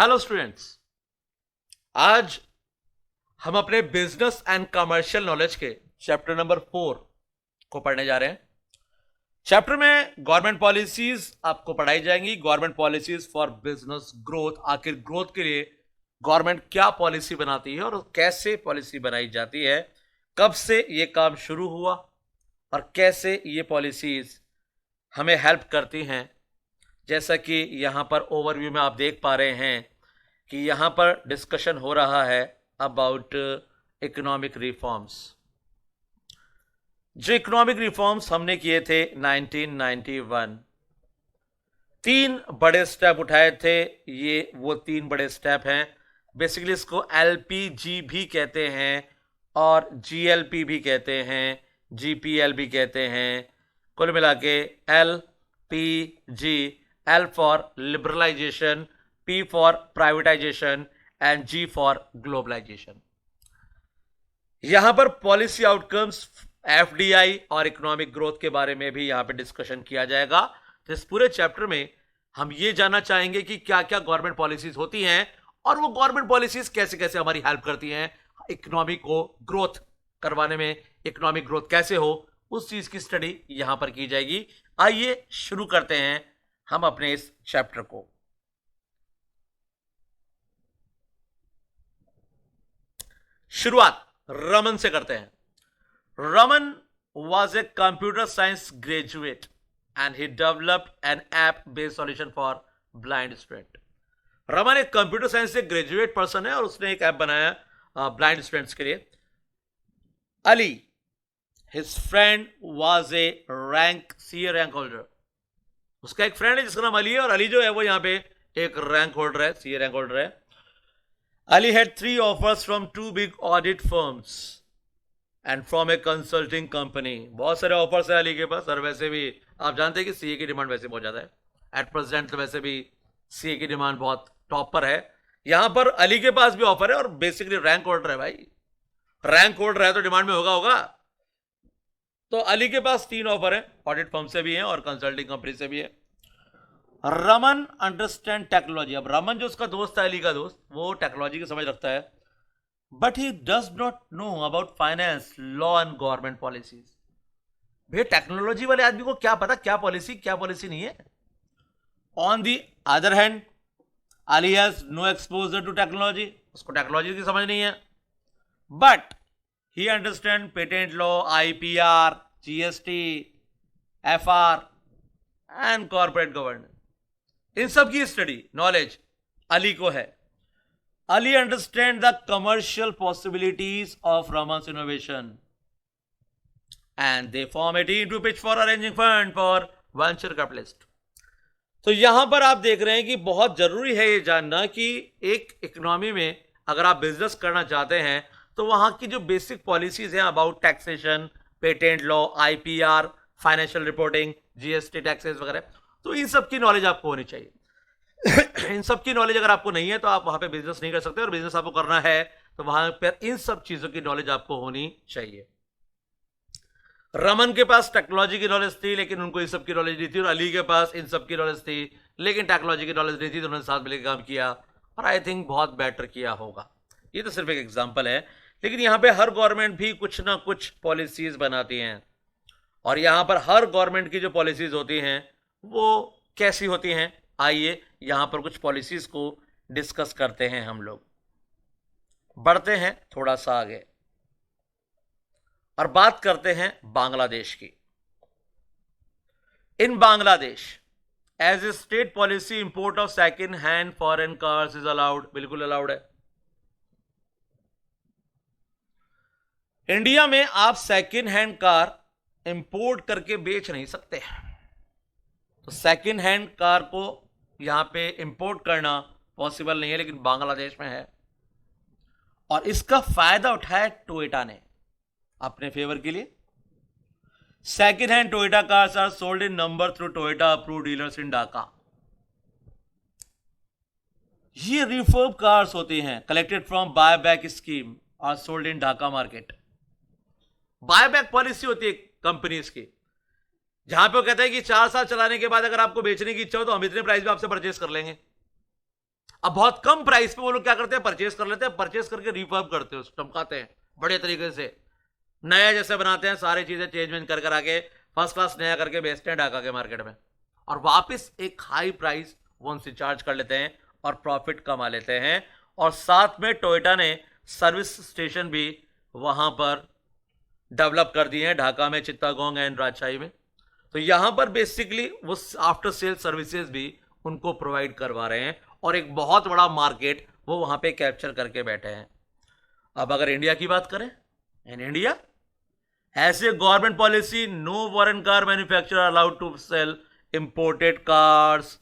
Hello students. आज हम अपने बिजनेस एंड कमर्शियल नॉलेज के चैप्टर नंबर 4 को पढ़ने जा रहे हैं। चैप्टर में गवर्नमेंट पॉलिसीज आपको पढ़ाई जाएंगी। Government policies for business growth, आखिर ग्रोथ के लिए गवर्नमेंट क्या पॉलिसी बनाती है और कैसे पॉलिसी बनाई जाती है, कब से ये काम शुरू हुआ और कैसे ये पॉलिसीज हमें हेल्प करती हैं। जैसा कि यहां पर ओवरव्यू में आप देख पा रहे हैं कि यहां पर डिस्कशन हो रहा है अबाउट इकोनॉमिक रिफॉर्म्स। जो इकोनॉमिक रिफॉर्म्स हमने किए थे 1991, 3 बड़े स्टेप उठाए थे। ये वो 3 बड़े स्टेप हैं। बेसिकली इसको एलपीजी भी कहते हैं और जीएलपी भी कहते हैं, जीपीएल भी कहते हैं। कुल मिला के LPG, L for liberalization, P for privatization and G for globalization। यहां पर पॉलिसी आउटकम्स, एफडीआई और इकोनॉमिक ग्रोथ के बारे में भी यहां पे डिस्कशन किया जाएगा। तो इस पूरे चैप्टर में हम ये जानना चाहेंगे कि क्या क्या गवर्नमेंट पॉलिसीज होती हैं और वो गवर्नमेंट पॉलिसीज कैसे कैसे हमारी हेल्प करती हैं इकोनॉमिक को ग्रोथ करवाने में। इकोनॉमिक ग्रोथ कैसे हो, उस चीज की स्टडी यहां पर की जाएगी। आइए शुरू करते हैं हम अपने इस चैप्टर को। शुरुआत रमन से करते हैं। Raman was a computer science graduate and he developed an app based solution for blind student। Raman एक कंप्यूटर साइंस से ग्रेजुएट पर्सन है और उसने एक ऐप बनाया ब्लाइंड स्टूडेंट्स के लिए। Ali, his friend was a CA rank holder. उसका एक फ्रेंड है जिसका नाम अली है और अली जो है वो यहां पे एक रैंक होल्डर है, CA रैंक होल्डर है। Ali had 3 offers from 2 big audit firms and from a consulting company। बहुत सारे ऑफर्स है अली के पास और वैसे भी आप जानते हैं कि सीए की डिमांड वैसे बहुत ज्यादा है एट प्रेजेंट। तो वैसे भी सीए की डिमांड बहुत टॉप पर है। यहां पर अली के पास भी ऑफर है और बेसिकली रैंक होल्डर है भाई। रैंक होल्डर है तो डिमांड में होगा। तो अली के पास 3 ऑफर है, ऑडिट फर्म से भी है और कंसल्टिंग कंपनी से भी है। Raman understand technology. अब रमन जो उसका दोस्त है, अली का दोस्त, वो टेक्नोलॉजी की समझ रखता है, but he does not know about finance, law and government policies. भैया टेक्नोलॉजी वाले आदमी को क्या पता क्या पॉलिसी नहीं है। On the other hand Ali has no exposure to technology, उसको टेक्नोलॉजी की समझ नहीं है, but he understand patent law, IPR, GST, FR and corporate governance. इन सब की स्टडी नॉलेज अली को है। Ali understand the commercial possibilities of Raman's innovation and they form a team to pitch for arranging fund for venture capitalist. तो यहां पर आप देख रहे हैं कि बहुत जरूरी है ये जानना कि एक इकोनॉमी में अगर आप बिजनेस करना चाहते हैं तो वहां की जो बेसिक पॉलिसीज हैं about taxation, patent law, IPR, financial reporting, GST, taxes वगैरह, तो इन सब की नॉलेज आपको होनी चाहिए। इन सब की नॉलेज अगर आपको नहीं है तो आप वहां पे बिजनेस नहीं कर सकते और बिजनेस आपको करना है तो वहां पर इन सब चीजों की नॉलेज आपको होनी चाहिए। रमन के पास टेक्नोलॉजी की नॉलेज थी लेकिन उनको इन सब की नॉलेज नहीं थी और अली के पास इन सब की नॉलेज थी लेकिन टेक्नोलॉजी की नॉलेज नहीं थी। तो उन्होंने साथ मिलकर काम किया और आई थिंक बहुत बेटर किया होगा। ये तो सिर्फ एक एग्जाम्पल है, लेकिन यहां पे हर गवर्नमेंट भी कुछ ना कुछ पॉलिसीज बनाती हैं और यहां पर हर गवर्नमेंट की जो पॉलिसीज होती हैं वो कैसी होती हैं, आइए यहां पर कुछ पॉलिसीज को डिस्कस करते हैं हम लोग। बढ़ते हैं थोड़ा सा आगे और बात करते हैं बांग्लादेश की। In Bangladesh as a state policy import of second hand foreign cars is allowed. बिल्कुल अलाउड है। इंडिया में आप सेकेंड हैंड कार इंपोर्ट करके बेच नहीं सकते, तो सेकेंड हैंड कार को यहां पे इंपोर्ट करना पॉसिबल नहीं है, लेकिन बांग्लादेश में है और इसका फायदा उठाया टोयोटा ने अपने फेवर के लिए। Second hand Toyota cars are sold in number through Toyota approved dealers in Dhaka. ये रिफर्ब कार्स होती हैं collected from buy back scheme are sold in Dhaka market. Buy back policy होती है कंपनीज की जहां पे वो कहते हैं कि 4 साल चलाने के बाद अगर आपको बेचने की इच्छा हो तो हम इतने प्राइस में आपसे परचेस कर लेंगे। अब बहुत कम प्राइस पे वो लोग क्या करते हैं, परचेस कर लेते हैं, परचेस करके रिफर्ब करते हैं, चमकाते हैं बड़े तरीके से, नया जैसे बनाते हैं, सारी चीजें चेंज वेंज कर आके फर्स्ट क्लास नया करके बेचते हैं ढाका के मार्केट में, और वापस एक हाई प्राइस वो उनसे चार्ज कर लेते हैं और प्रॉफिट कमा लेते हैं। और साथ में टोयोटा ने सर्विस स्टेशन भी वहां पर डेवलप कर दिए हैं, ढाका में, चित्तागोंग एंड राजशाही में। तो यहां पर बेसिकली वो आफ्टर सेल सर्विसेज भी उनको प्रोवाइड करवा रहे हैं और एक बहुत बड़ा मार्केट वो वहां पे कैप्चर करके बैठे हैं। अब अगर इंडिया की बात करें, इन इंडिया ऐसे government policy, no foreign car manufacturer allowed to sell imported cars.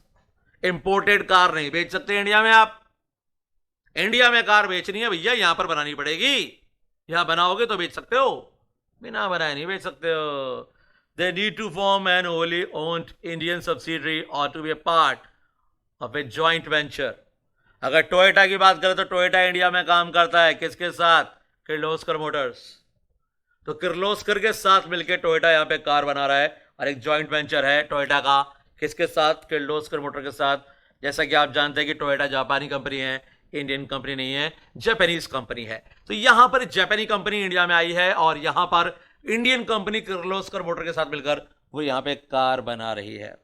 Imported car नहीं बेच सकते इंडिया में आप। इंडिया में कार बेचनी है भैया, यहां पर बनानी पड़ेगी, यहां बनाओगे तो बेच सकते हो, बिना बनाए नहीं बेच सकते हो। They need to form an wholly owned Indian subsidiary और to be a part of a joint venture. अगर टोयोटा की बात करें तो टोयोटा इंडिया में काम करता है किसके साथ, किर्लोस्कर मोटर्स। तो किर्लोस्कर के साथ मिलकर टोयोटा यहां पे कार बना रहा है और एक जॉइंट वेंचर है टोयोटा का किसके साथ, किर्लोस्कर मोटर के साथ। जैसा कि आप जानते हैं कि टोयोटा जापानी कंपनी है, इंडियन कंपनी नहीं है, जापानीज कंपनी है। तो यहां पर जापानी कंपनी इंडिया में आई है और यहां पर इंडियन कंपनी किर्लोस्कर मोटर के साथ मिलकर वो यहां पे कार बना रही है।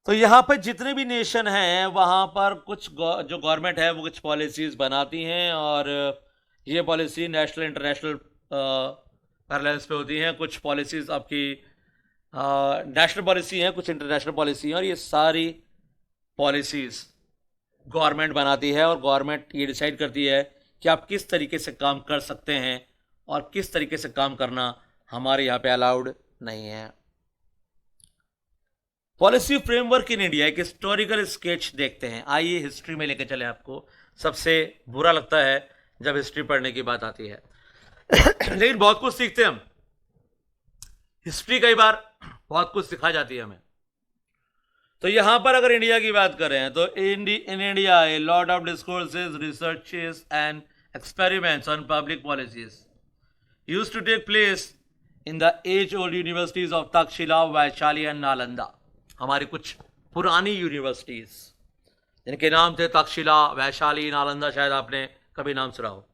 तो यहां पर जितने भी नेशन हैं वहां पर कुछ जो गवर्नमेंट है वो कुछ पॉलिसीज बनाती हैं और ये पॉलिसी नेशनल इंटरनेशनल पैरेलल्स पे होती हैं। कुछ पॉलिसीज आपकी नेशनल पॉलिसी हैं, कुछ इंटरनेशनल पॉलिसी हैं, और ये सारी पॉलिसीज गवर्नमेंट बनाती है और गवर्नमेंट ये डिसाइड करती है कि आप किस तरीके से काम कर सकते हैं और किस तरीके से काम करना हमारे यहाँ पे अलाउड नहीं है। पॉलिसी फ्रेमवर्क इन इंडिया, एक हिस्टोरिकल स्केच देखते हैं। आइए हिस्ट्री में लेके चले आपको। सबसे बुरा लगता है जब हिस्ट्री पढ़ने की बात आती है लेकिन बहुत कुछ सीखते हैं हम। हिस्ट्री कई बार बहुत कुछ सिखा जाती है हमें। तो यहां पर अगर इंडिया की बात करें तो in India a lot of discourses, researches and experiments on public policies used to take place in the age old universities of Takshashila, Vaishali and Nalanda. हमारी कुछ पुरानी यूनिवर्सिटीज जिनके नाम थे तक्षशिला, वैशाली, नालंदा, शायद आपने कभी नाम सुना हो।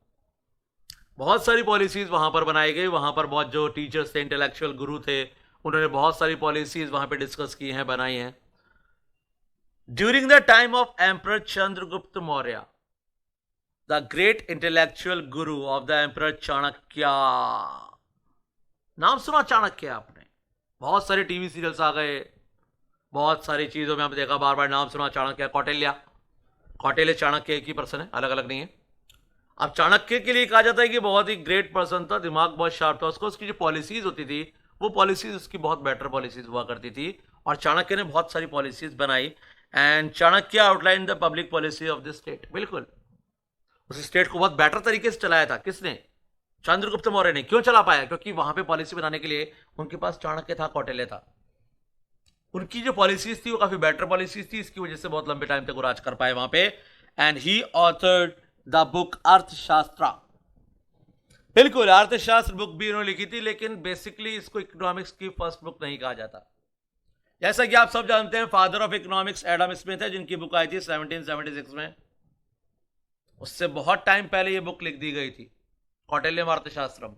बहुत सारी पॉलिसीज वहां पर बनाई गई। वहां पर बहुत जो टीचर्स थे, इंटेलेक्चुअल गुरु थे, उन्होंने बहुत सारी पॉलिसीज वहां पे डिस्कस की हैं, बनाई हैं। During the time of emperor Chandragupta Maurya, the great intellectual Guru of the emperor Chanakya. नाम सुना चाणक्य आपने? बहुत सारे टीवी सीरियल्स आ गए, बहुत सारी चीजों में हमने देखा, बार बार नाम सुना चाणक्य। कौटिल्य, कौटिल्य चाणक्य एक ही पर्सन है, अलग अलग नहीं है। अब चाणक्य के लिए कहा जाता है कि बहुत ही ग्रेट पर्सन था, दिमाग बहुत शार्प था उसको। उसकी जो पॉलिसीज होती थी वो पॉलिसीज उसकी बहुत बेटर पॉलिसीज हुआ करती थी और चाणक्य ने बहुत सारी पॉलिसीज बनाई। And Chanakya outline the public policy of the state. बिल्कुल उस स्टेट को बहुत बेटर तरीके से चलाया था। किसने? चंद्रगुप्त मौर्य ने। क्यों चला पाया? क्योंकि वहां पे पॉलिसी बनाने के लिए उनके पास चाणक्य था, कौटिल्य था। उनकी जो पॉलिसीज थी वो काफी बेटर पॉलिसीज थी, इसकी वजह से बहुत लंबे टाइम तक वो राज कर पाए वहां पे। And he authored the book अर्थशास्त्र। बिल्कुल, अर्थशास्त्र बुक भी उन्होंने लिखी थी, लेकिन बेसिकली इसको इकोनॉमिक्स की फर्स्ट बुक नहीं कहा जाता। जैसा कि आप सब जानते हैं, father of economics Adam Smith है, जिनकी बुक आई थी 1776 में। उससे बहुत टाइम पहले ये बुक लिख दी गई थी, कौटिल्यम अर्थशास्त्रम।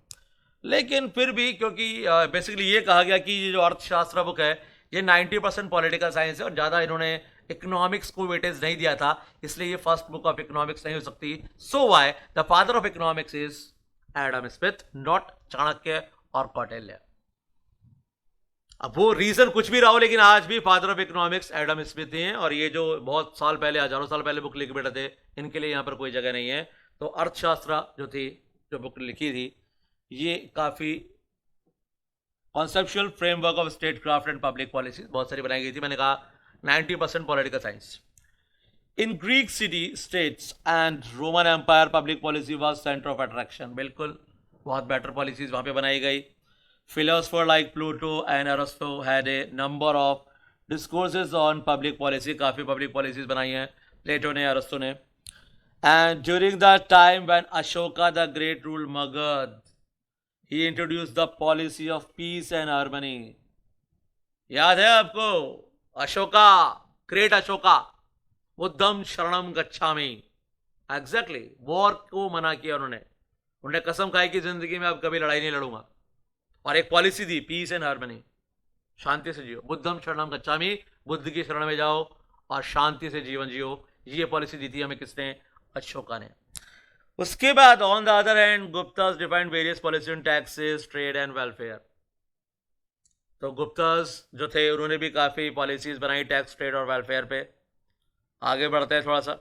लेकिन फिर भी क्योंकि बेसिकली ये कहा गया कि ये जो अर्थशास्त्र बुक है ये 90% पॉलिटिकल साइंस है और ज़्यादा इन्होंने इकोनॉमिक्स को वेटेज नहीं दिया था, इसलिए ये फर्स्ट बुक ऑफ इकोनॉमिक्स नहीं हो सकती। So why the father of economics is Adam Smith, not Chanakya और कौटिल्य। अब वो रीजन कुछ भी रहा हो, लेकिन आज भी father of economics Adam Smith ही हैं और ये जो बहुत साल पहले, हजारों साल पहले बुक लिख बैठे थे, इनके लिए यहाँ पर कोई जगह नहीं है। तो अर्थशास्त्र जो थी, जो बुक लिखी थी, ये काफ़ी conceptual framework of statecraft and public policy बहुत सारी बनाई गई थी। मैंने कहा 90% political science. In Greek city states and Roman empire public policy was centre of attraction. बिल्कुल, बहुत बेटर पॉलिसीज वहां पे बनाई गई। Philosopher like Pluto and Aristotle had a number of discourses on public policy. काफ़ी पब्लिक पॉलिसीज बनाई हैं Plato ने, अरस्टो ने। And during the time when Ashoka the great rule Magadh, he introduced the policy of peace and harmony। याद है आपको? Ashoka, great Ashoka, बुद्धम शरणम गच्छामि। एग्जैक्टली, वॉर को मना किया उन्होंने कसम खाई कि जिंदगी में अब कभी लड़ाई नहीं लड़ूंगा, और एक पॉलिसी दी, पीस एंड हार्मनी, शांति से जियो। बुद्धम शरणम गच्छामि, बुद्ध की शरण में जाओ और शांति से जीवन जियो। ये पॉलिसी दी थी हमें किसने? अशोका ने। उसके बाद on the other hand Guptas defined various policy on taxes, trade and welfare. तो गुप्तास जो थे उन्होंने भी काफ़ी पॉलिसीज बनाई टैक्स, ट्रेड और वेलफेयर पे। आगे बढ़ते हैं थोड़ा सा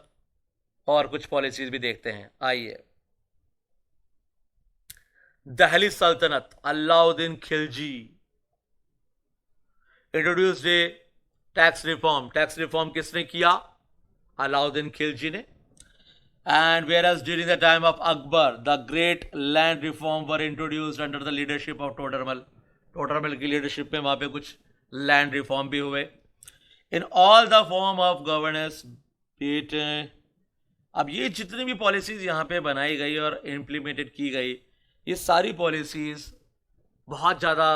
और कुछ पॉलिसीज भी देखते हैं, आइए। दिल्ली सल्तनत, अलाउद्दीन खिलजी इंट्रोड्यूस्ड ए टैक्स रिफॉर्म। टैक्स रिफॉर्म किसने किया? अलाउद्दीन खिलजी ने। And whereas during the time of Akbar, the great land reform were introduced under the leadership of Todermal. Todermal की leadership में वहाँ पे कुछ land reform भी हुए। In all the form of governance, it अब ये जितनी भी पॉलिसीज यहाँ पे बनाई गई और इम्प्लीमेंटेड की गई, ये सारी पॉलिसीज बहुत ज़्यादा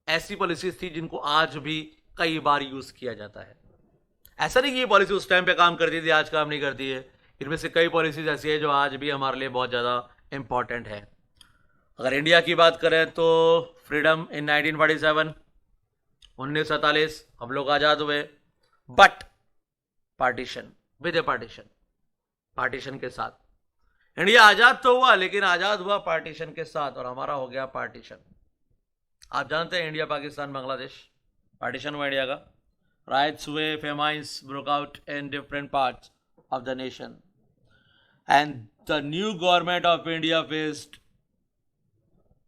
ऐसी पॉलिसीज थी जिनको आज भी कई बार यूज़ किया जाता है। ऐसा नहीं कि ये पॉलिसी उस टाइम पे काम करती थी, आज काम नहीं करती है। इनमें से कई पॉलिसीज ऐसी है जो आज भी हमारे लिए बहुत ज़्यादा इम्पॉर्टेंट है। अगर इंडिया की बात करें तो फ्रीडम इन 1947, 1947 हम लोग आज़ाद हुए, but partition, with A partition के साथ। इंडिया आज़ाद तो हुआ लेकिन आज़ाद हुआ पार्टीशन के साथ, और हमारा हो गया पार्टीशन। आप जानते हैं इंडिया, पाकिस्तान, बांग्लादेश पार्टीशन हुआ इंडिया का। राइट्स हुए, famines broke out in different parts of the nation, and the new government of India faced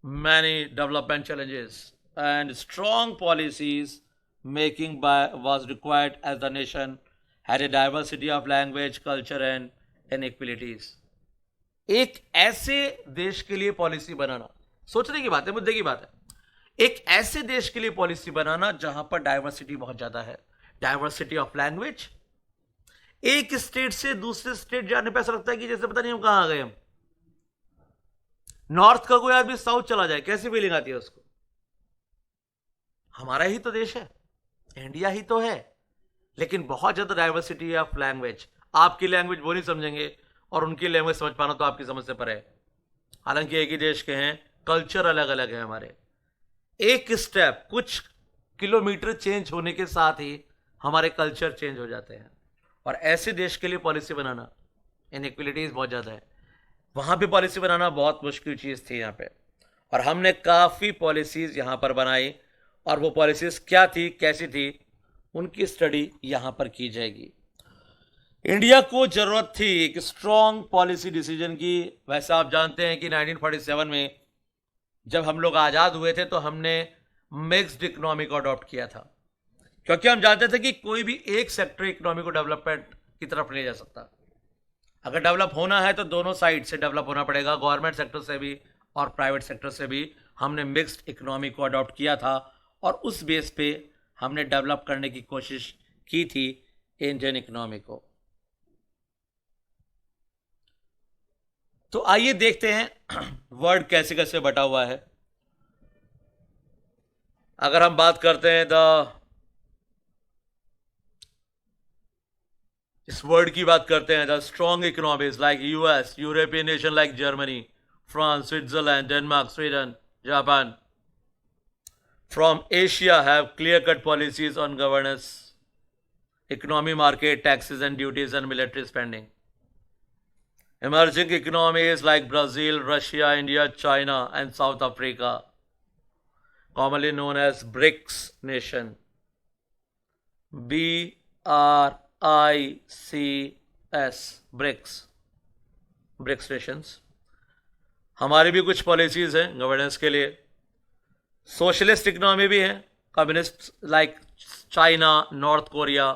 many development challenges, and strong policies making by was required as the nation had a diversity of language, culture and inequalities. एक ऐसे देश के लिए policy बनाना, सोचने की बात है, मुद्दे की बात है। एक ऐसे देश के लिए पॉलिसी बनाना जहां पर डाइवर्सिटी बहुत ज्यादा है, डाइवर्सिटी ऑफ लैंग्वेज। एक स्टेट से दूसरे स्टेट जाने पे ऐसा लगता है कि जैसे पता नहीं हम कहां आ गए। हम नॉर्थ का कोई आदमी साउथ चला जाए, कैसी फीलिंग आती है उसको? हमारा ही तो देश है, इंडिया ही तो है, लेकिन बहुत ज्यादा डाइवर्सिटी ऑफ लैंग्वेज। आपकी लैंग्वेज वो नहीं समझेंगे और उनकी लैंग्वेज समझ पाना तो आपकी समझ से परे है। हालांकि एक ही देश के हैं, कल्चर अलग अलग है हमारे। एक स्टेप, कुछ किलोमीटर चेंज होने के साथ ही हमारे कल्चर चेंज हो जाते हैं। और ऐसे देश के लिए पॉलिसी बनाना, इनइक्वलिटीज बहुत ज़्यादा है, वहाँ पे पॉलिसी बनाना बहुत मुश्किल चीज़ थी यहाँ पे। और हमने काफ़ी पॉलिसीज़ यहाँ पर बनाई, और वो पॉलिसीज़ क्या थी, कैसी थी, उनकी स्टडी यहाँ पर की जाएगी। इंडिया को ज़रूरत थी एक स्ट्रॉन्ग पॉलिसी डिसीजन की। वैसे आप जानते हैं कि 1947 में जब हम लोग आज़ाद हुए थे तो हमने मिक्स्ड इकोनॉमी को अडॉप्ट किया था, क्योंकि हम जानते थे कि कोई भी एक सेक्टर इकोनॉमी को डेवलपमेंट की तरफ ले जा सकता। अगर डेवलप होना है तो दोनों साइड से डेवलप होना पड़ेगा, गवर्नमेंट सेक्टर से भी और प्राइवेट सेक्टर से भी। हमने मिक्स्ड इकोनॉमी को अडॉप्ट किया था और उस बेस पे हमने डेवलप करने की कोशिश की थी इंडियन इकोनॉमी को। तो आइए देखते हैं वर्ड कैसे कैसे बटा हुआ है। अगर हम बात करते हैं इस वर्ड की बात करते हैं, the strong economies like US, European nation like Germany, France, Switzerland, Denmark, Sweden, Japan, from Asia have clear cut policies on governance, economy, market, taxes and duties and military spending. Emerging economies like Brazil, Russia, India, China, and South Africa, commonly known as BRICS nation, BRICS, BRICS nations। हमारी भी कुछ policies हैं governance के लिए। Socialist economy भी है, communist like China, north Korea,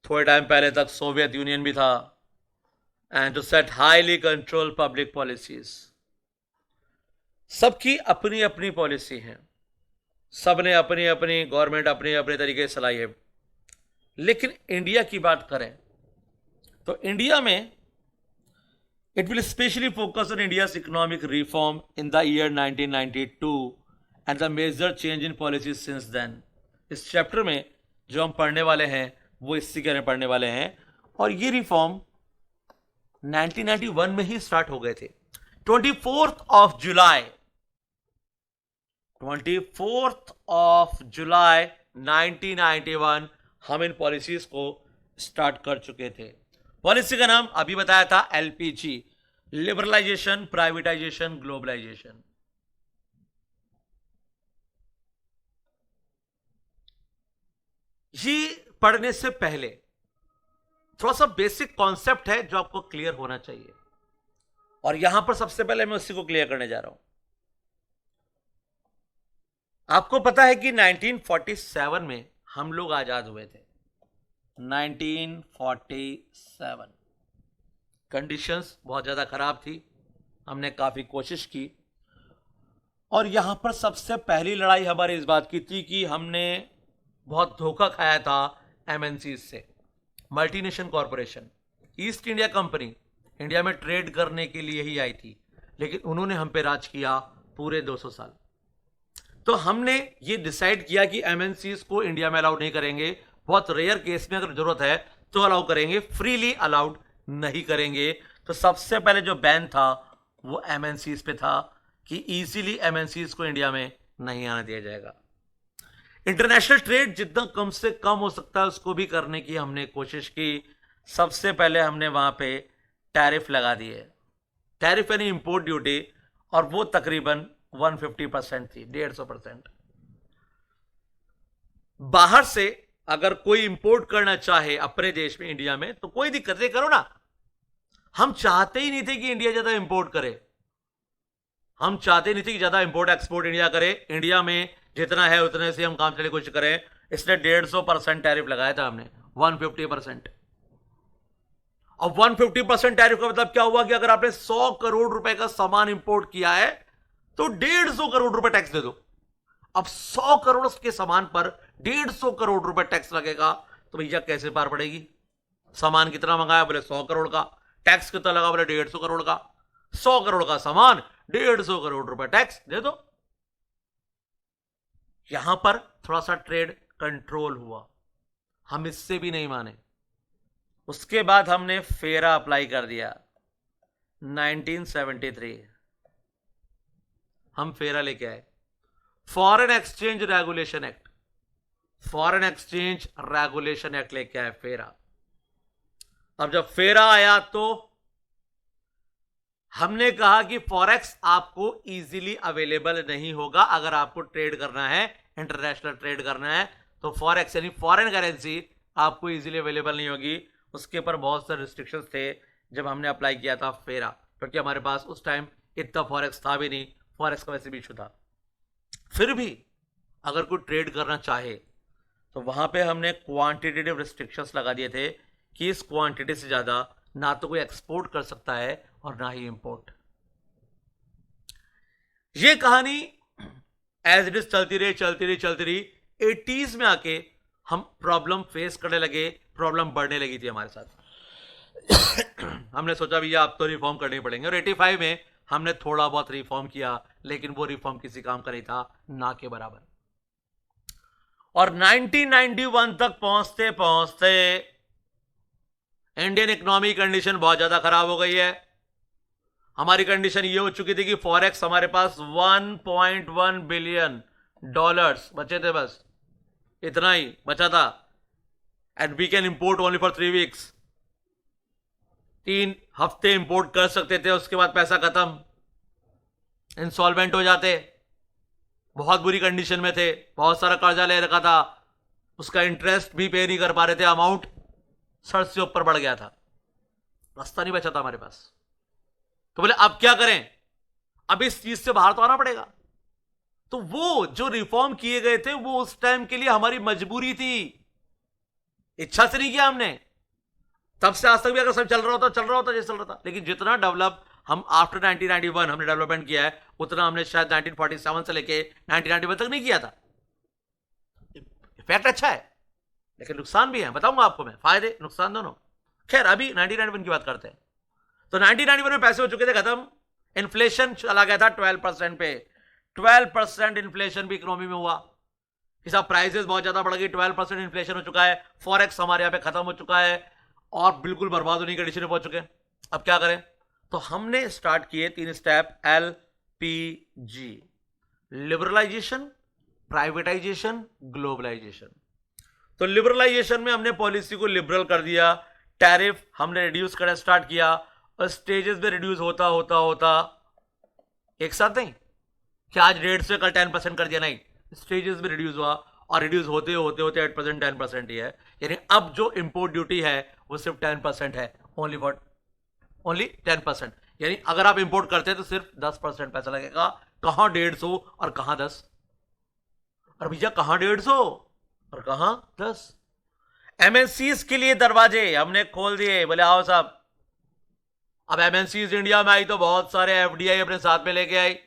थोड़े time पहले तक सोवियत यूनियन भी था। And to set highly controlled public policies। सबकी अपनी अपनी पॉलिसी है, सबने अपनी अपनी, गवर्नमेंट अपने अपने तरीके से चलाई है। लेकिन इंडिया की बात करें तो इंडिया में it will specially focus on India's economic reform in the year 1992 and the major change in policy since then. इस चैप्टर में जो हम पढ़ने वाले हैं वो इसी के में पढ़ने वाले हैं। और ये रिफॉर्म 1991 में ही स्टार्ट हो गए थे। 24 ऑफ जुलाई 1991 हम इन पॉलिसीज को स्टार्ट कर चुके थे। पॉलिसी का नाम अभी बताया था, एलपीजी, लिबरलाइजेशन, प्राइवेटाइजेशन, ग्लोबलाइजेशन। ये पढ़ने से पहले थोड़ा सा बेसिक कॉन्सेप्ट है जो आपको क्लियर होना चाहिए, और यहां पर सबसे पहले मैं उसी को क्लियर करने जा रहा हूं। आपको पता है कि 1947 में हम लोग आजाद हुए थे। 1947 कंडीशंस बहुत ज्यादा खराब थी, हमने काफी कोशिश की, और यहां पर सबसे पहली लड़ाई हमारी इस बात की थी कि हमने बहुत धोखा खाया था एमएनसी से। Multinational corporation, east India company India में ट्रेड करने के लिए ही आई थी, लेकिन उन्होंने हम पे राज किया पूरे 200 साल। तो हमने ये डिसाइड किया कि एमएनसीज को इंडिया में अलाउ नहीं करेंगे, बहुत रेयर केस में अगर जरूरत है तो अलाउ करेंगे, फ्रीली अलाउड नहीं करेंगे। तो सबसे पहले जो बैन था वो एमएनसीज पे था कि इजीली एमएनसीज को इंडिया में नहीं आने दिया जाएगा। इंटरनेशनल ट्रेड जितना कम से कम हो सकता है उसको भी करने की हमने कोशिश की। सबसे पहले हमने वहां पे टैरिफ लगा दिए, टैरिफ यानी इंपोर्ट ड्यूटी, और वो तकरीबन 150% थी, 150%। बाहर से अगर कोई इंपोर्ट करना चाहे अपने देश में, इंडिया में, तो कोई दिक्कत नहीं, करो ना। हम चाहते ही नहीं थे कि इंडिया ज्यादा इंपोर्ट करे, हम चाहते नहीं थे कि ज्यादा इंपोर्ट एक्सपोर्ट इंडिया करे। इंडिया में जितना है उतने से हम काम चले कोशिश करें, इसलिए 150% टैरिफ लगाया था हमने, 150%। और 150% टैरिफ का मतलब क्या हुआ कि अगर आपने 100 करोड़ रुपए का सामान इंपोर्ट किया है तो 150 करोड़ रुपए टैक्स दे दो। अब 100 करोड़ के सामान पर 150 करोड़ रुपए टैक्स लगेगा, तो भैया कैसे पार पड़ेगी? सामान कितना मंगाया? बोले 100 करोड़ का। टैक्स कितना लगा? बोले 150 करोड़ का। 100 करोड़ का सामान, 150 करोड़ रुपए टैक्स दे दो। यहां पर थोड़ा सा ट्रेड कंट्रोल हुआ, हम इससे भी नहीं माने। उसके बाद हमने फेरा अप्लाई कर दिया 1973। हम फेरा लेके आए, foreign exchange regulation act, foreign exchange regulation act लेके आए फेरा। अब जब फेरा आया तो हमने कहा कि फॉरेक्स आपको इजीली अवेलेबल नहीं होगा। अगर आपको ट्रेड करना है, इंटरनेशनल ट्रेड करना है, तो फॉरेक्स यानी फॉरेन करेंसी आपको इजीली अवेलेबल नहीं होगी। उसके ऊपर बहुत सारे रिस्ट्रिक्शंस थे जब हमने अप्लाई किया था फेरा, क्योंकि हमारे पास उस टाइम इतना फॉरेक्स था भी नहीं, फॉरेक्स का वैसे भी इशू था। फिर भी अगर कोई ट्रेड करना चाहे तो वहां पे हमने क्वांटिटेटिव रिस्ट्रिक्शंस लगा दिए थे कि इस क्वांटिटी से ज्यादा ना तो कोई एक्सपोर्ट कर सकता है और ना ही इंपोर्ट। ये कहानी एज इट इज चलती रही। 80s में आके हम प्रॉब्लम फेस करने लगे, प्रॉब्लम बढ़ने लगी थी हमारे साथ। हमने सोचा भैया अब तो रिफॉर्म करने पड़ेंगे, और 85 में हमने थोड़ा बहुत रिफॉर्म किया, लेकिन वो रिफॉर्म किसी काम का नहीं था, ना के बराबर। और 1991 तक पहुंचते पहुंचते इंडियन इकोनॉमी कंडीशन बहुत ज्यादा खराब हो गई है। हमारी कंडीशन ये हो चुकी थी कि फॉरेक्स हमारे पास 1.1 बिलियन डॉलर्स बचे थे, बस इतना ही बचा था। And we can import only for 3 weeks. 3 हफ्ते इंपोर्ट कर सकते थे, उसके बाद पैसा खत्म, इंसॉल्वेंट हो जाते। बहुत बुरी कंडीशन में थे, बहुत सारा कर्जा ले रखा था, उसका इंटरेस्ट भी पे नहीं कर पा रहे थे, अमाउंट सर से ऊपर बढ़ गया था, रास्ता नहीं बचा था हमारे पास। तो बोले अब क्या करें, अब इस चीज से बाहर तो आना पड़ेगा। तो वो जो रिफॉर्म किए गए थे वो उस टाइम के लिए हमारी मजबूरी थी, इच्छा से नहीं किया हमने। तब से आज तक भी अगर सब चल रहा होता जैसे चल रहा था। लेकिन जितना डेवलप हम आफ्टर 1991 हमने डेवलपमेंट किया है, उतना हमने शायद 1947 से लेके 1991 तक नहीं किया था। इफेक्ट अच्छा है लेकिन नुकसान भी है, बताऊंगा आपको मैं, फायदे नुकसान दोनों। खैर अभी 1991 की बात करते हैं। तो 1991 में पैसे हो चुके थे खत्म, इन्फ्लेशन चला गया था 12% पे। 12% इन्फ्लेशन भी इकोनॉमी में हुआ। कि साहब प्राइसेस बहुत ज्यादा बढ़ गई, 12% इन्फ्लेशन हो चुका है, फॉरेक्स हमारे यहाँ पे खत्म हो चुका है और बिल्कुल बर्बाद होने की कंडीशन में पहुंच चुके हैं, अब क्या करें? तो हमने स्टार्ट किए 3 step, LPG, liberalization, privatization, globalization. तो लिबरलाइजेशन में हमने पॉलिसी को लिबरल कर दिया, टैरिफ हमने रिड्यूस करना स्टार्ट किया, और स्टेजेस में रिड्यूस होता होता होता एक साथ नहीं कि आज 1.5 कल 10% कर दिया, नहीं, स्टेजेस में रिड्यूस हुआ और रिड्यूस होते होते होते 8% 10% ही है। यानी अब जो इंपोर्ट ड्यूटी है वो सिर्फ 10% है, ओनली 10%। यानी अगर आप इंपोर्ट करते हैं तो सिर्फ 10% पैसा लगेगा। कहां 150 और कहां 10? और भैया कहां 150 और कहां 10? एमएनसीज के लिए दरवाजे हमने खोल दिए, बोले आओ साहब। अब एमएनसीज इंडिया में आई तो बहुत सारे एफडीआई अपने साथ में लेके आई,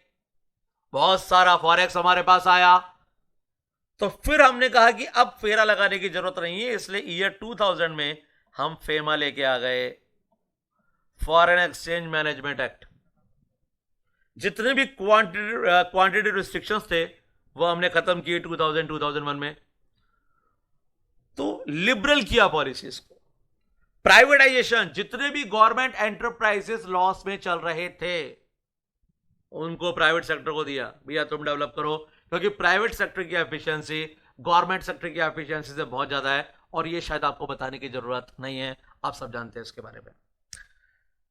बहुत सारा फॉरेक्स हमारे पास आया। तो फिर हमने कहा कि अब फेरा लगाने की जरूरत नहीं है, इसलिए ईयर 2000 में हम फेमा लेके आ गए, फॉरेन एक्सचेंज मैनेजमेंट एक्ट। जितने भी क्वांटिटी रिस्ट्रिक्शंस थे वो हमने खत्म किए 2001 में। तो लिबरल किया पॉलिसीज को। प्राइवेटाइजेशन, जितने भी गवर्नमेंट एंटरप्राइजेस लॉस में चल रहे थे उनको प्राइवेट सेक्टर को दिया, भैया तुम डेवलप करो, क्योंकि प्राइवेट सेक्टर की एफिशिएंसी गवर्नमेंट सेक्टर की एफिशिएंसी से बहुत ज्यादा है, और ये शायद आपको बताने की जरूरत नहीं है, आप सब जानते हैं इसके बारे में।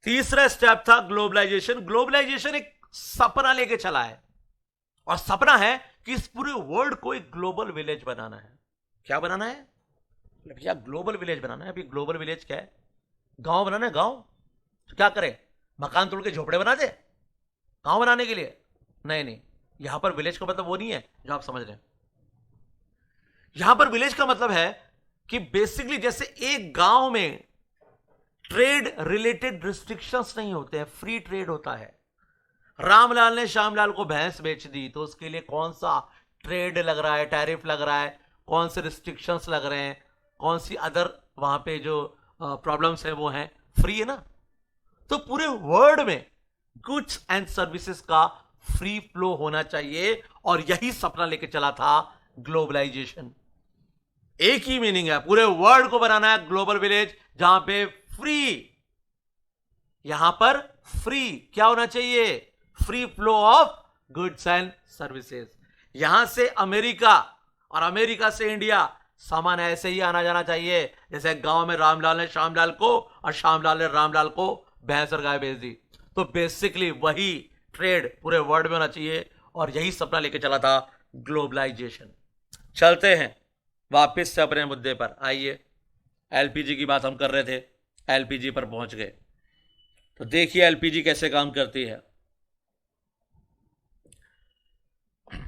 तीसरा स्टेप था ग्लोबलाइजेशन। ग्लोबलाइजेशन एक सपना लेके चला है, और सपना है कि इस पूरे वर्ल्ड को एक ग्लोबल विलेज बनाना है। क्या बनाना है भैया? ग्लोबल विलेज बनाना है। अभी ग्लोबल विलेज क्या है? गांव बनाना है। गांव तो क्या करें, मकान तोड़ के झोपड़े बना दे गांव बनाने के लिए? नहीं नहीं, यहां पर विलेज का मतलब वो नहीं है जो आप समझ रहे हैं। यहां पर विलेज का मतलब है कि बेसिकली जैसे एक गांव में ट्रेड रिलेटेड रिस्ट्रिक्शंस नहीं होते हैं, फ्री ट्रेड होता है। रामलाल ने श्यामलाल को भैंस बेच दी तो उसके लिए कौन सा ट्रेड लग रहा है, टैरिफ लग रहा है, कौन से रिस्ट्रिक्शंस लग रहे हैं, कौन सी अदर वहां पे जो प्रॉब्लम्स है वो हैं, फ्री है ना। तो पूरे वर्ल्ड में गुड्स एंड सर्विसेज का फ्री फ्लो होना चाहिए, और यही सपना लेके चला था ग्लोबलाइजेशन। एक ही मीनिंग है, पूरे वर्ल्ड को बनाना है ग्लोबल विलेज, जहां पे फ्री, यहां पर फ्री क्या होना चाहिए? Free flow of goods and services. यहां से अमेरिका और अमेरिका से इंडिया सामान ऐसे ही आना जाना चाहिए, जैसे गांव में रामलाल ने श्यामलाल को और श्यामलाल ने रामलाल को भैंस और गाय बेच दी। तो बेसिकली वही ट्रेड पूरे वर्ल्ड में होना चाहिए, और यही सपना लेके चला था ग्लोबलाइजेशन। चलते हैं वापस से अपने मुद्दे पर। आइए, एलपीजी की बात हम कर रहे थे, एलपीजी पर पहुंच गए। तो देखिए एलपीजी कैसे काम करती है।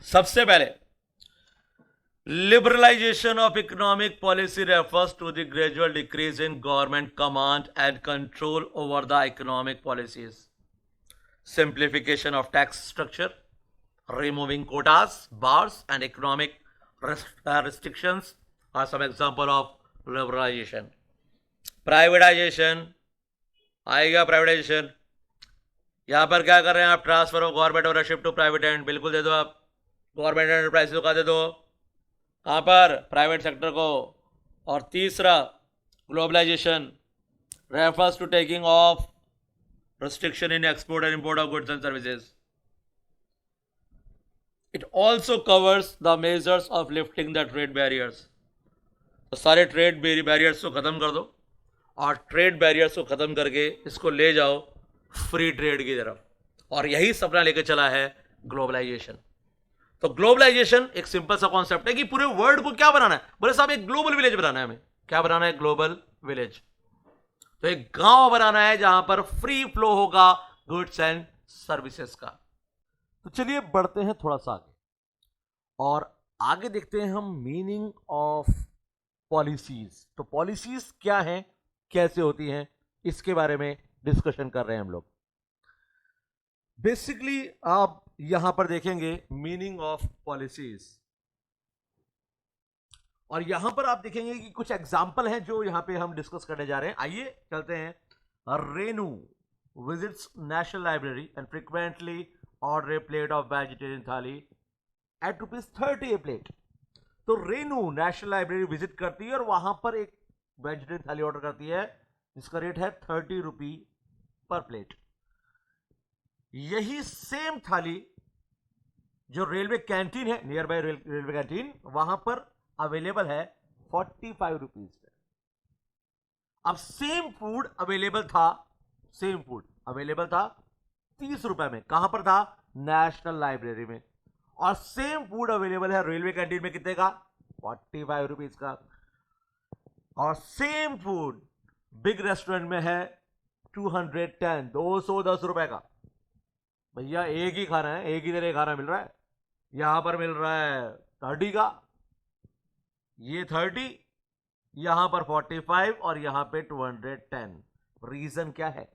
सबसे पहले, liberalization of economic policy refers to the gradual decrease in government command and control over the economic policies. Simplification of tax structure, removing quotas, bars, and economic restrictions are some example of liberalization. Privatization, आएगा privatization. यहां पर क्या कर रहे हैं आप? Transfer of government ownership to private and, बिल्कुल दे दो आप। गवर्नमेंट एंटरप्राइज का दे दो, कहां पर? प्राइवेट सेक्टर को। और तीसरा, globalization refers to taking off restriction in export and import of goods and services. It also covers the measures of lifting the trade barriers. तो सारे ट्रेड बैरियर्स को खत्म कर दो, और ट्रेड बैरियर्स को खत्म करके इसको ले जाओ फ्री ट्रेड की तरफ, और यही सपना लेके चला है ग्लोबलाइजेशन। तो ग्लोबलाइजेशन एक सिंपल सा कॉन्सेप्ट है कि पूरे वर्ल्ड को क्या बनाना है? बोले साहब एक ग्लोबल विलेज बनाना है हमें। क्या बनाना है? Global village. तो एक गांव बनाना है जहां पर फ्री फ्लो होगा गुड्स एंड सर्विसेज का। तो चलिए बढ़ते हैं थोड़ा सा आगे, और आगे देखते हैं हम मीनिंग ऑफ पॉलिसीज। तो पॉलिसीज क्या हैं, कैसे होती हैं, इसके बारे में डिस्कशन कर रहे हैं हम लोग। बेसिकली आप यहां पर देखेंगे मीनिंग ऑफ पॉलिसीज, और यहां पर आप देखेंगे कि कुछ एग्जाम्पल हैं जो यहां पे हम डिस्कस करने जा रहे हैं। आइए चलते हैं। Renu visits national library and frequently order A plate of vegetarian थाली एट ₹30 a plate। तो रेनू नेशनल लाइब्रेरी विजिट करती है और वहां पर एक वेजिटेरियन थाली ऑर्डर करती है जिसका रेट है 30 रुपी पर प्लेट। यही सेम थाली जो रेलवे कैंटीन है, नियर बाय रेलवे कैंटीन, वहां पर अवेलेबल है 45 रुपीज पे। अब सेम फूड अवेलेबल था, सेम फूड अवेलेबल था 30 रुपए में। कहां पर था? नेशनल लाइब्रेरी में। और सेम फूड अवेलेबल है रेलवे कैंटीन में कितने का? 45 रुपीज का। और सेम फूड बिग रेस्टोरेंट में है 210, 210 रुपए का। भैया एक ही खाना है, एक ही तरह खाना मिल रहा है। यहां पर मिल रहा है 30 का, ये 30, यहां पर 45 और यहां पे 210। रीजन क्या है?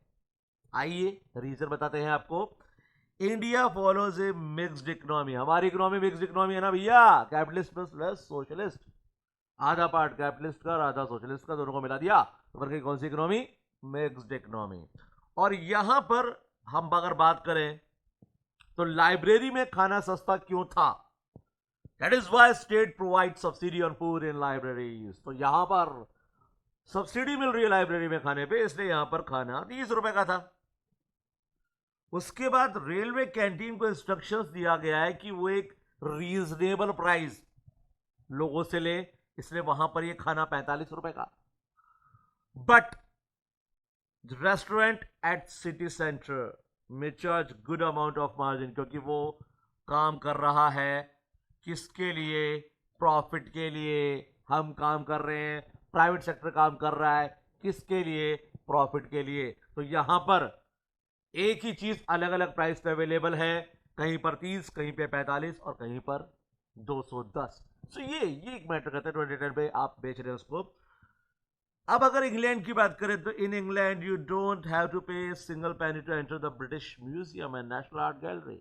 आइए रीजन बताते हैं आपको। इंडिया फॉलोज ए मिक्स्ड इकोनॉमी। हमारी इकोनॉमी मिक्स्ड इकोनॉमी है ना भैया, कैपिटलिस्ट प्लस सोशलिस्ट। आधा पार्ट कैपिटलिस्ट का और आधा सोशलिस्ट का, दोनों को मिला दिया तो बन गई कौन सी इकोनॉमी? Mixed economy. और यहां पर हम अगर बात करें तो लाइब्रेरी में खाना सस्ता क्यों था? That is why state provide subsidy on food in libraries. तो यहां पर सब्सिडी मिल रही है लाइब्रेरी में खाने पे, इसलिए यहां पर खाना 30 रुपए का था। उसके बाद रेलवे कैंटीन को इंस्ट्रक्शंस दिया गया है कि वो एक रीजनेबल प्राइस लोगों से ले, इसलिए वहां पर ये खाना 45 रुपए का। But restaurant at city centre में charge good amount of margin, क्योंकि वो काम कर रहा है किसके लिए? प्रॉफिट के लिए। हम काम कर रहे हैं, प्राइवेट सेक्टर काम कर रहा है किसके लिए? प्रॉफिट के लिए। तो यहां पर एक ही चीज अलग अलग प्राइस पे अवेलेबल है, कहीं पर 30, कहीं पे 45 और कहीं पर 210। तो ये एक मैटर करता है। 2010 पे आप बेच रहे हो उसको। अब अगर इंग्लैंड की बात करें तो in England you don't have to pay single penny to enter the British Museum and National Art Gallery.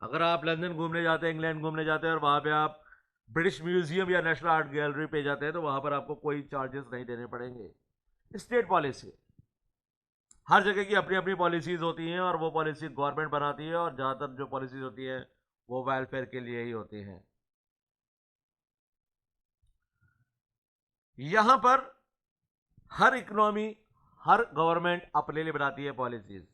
अगर आप लंदन घूमने जाते हैं, इंग्लैंड घूमने जाते हैं और वहां पे आप ब्रिटिश म्यूजियम या नेशनल आर्ट गैलरी पे जाते हैं तो वहां पर आपको कोई चार्जेस नहीं देने पड़ेंगे। स्टेट पॉलिसी, हर जगह की अपनी अपनी पॉलिसीज होती हैं और वो पॉलिसी गवर्नमेंट बनाती है, और ज्यादातर जो पॉलिसीज होती है वो वेलफेयर के लिए ही होती हैं। यहां पर हर इकोनॉमी, हर गवर्नमेंट अपने लिए बनाती है policies.